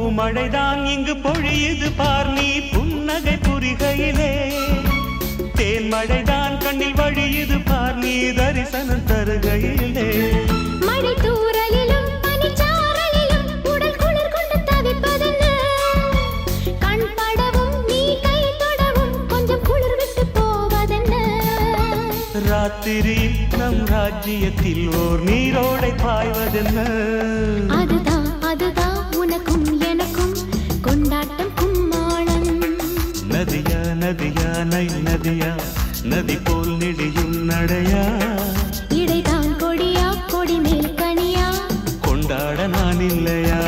பூமழைதான் இங்கு பொழியுது பார் நீ புன்னகை புரிகையிலே தேன்மழைதான் கண்ணில் வழியுது பார் நீ தரிசனம் தருகையிலே மழை தூறலிலும் பனிச்சாரலிலும் உடல் குளிர் கொண்டு தவிப்பதென்ன கண் படவும் நீ கை தொடவும் கொஞ்சம் குளிர் விட்டு போவதென்ன ராத்திரி நம் ராஜ்யத்தில் ஓர் நீரோடை பாய்வதென்ன அதுதான் அதுதான் உனக்கும் எனக்கும் கொண்டாட்டம் கும்மாளம் நதியா நதியா நை நதியா நதி போல் நெடியும் நடையா இடைதான் கொடியா கொடி மேல் கனியா கொண்டாட நான் இல்லையா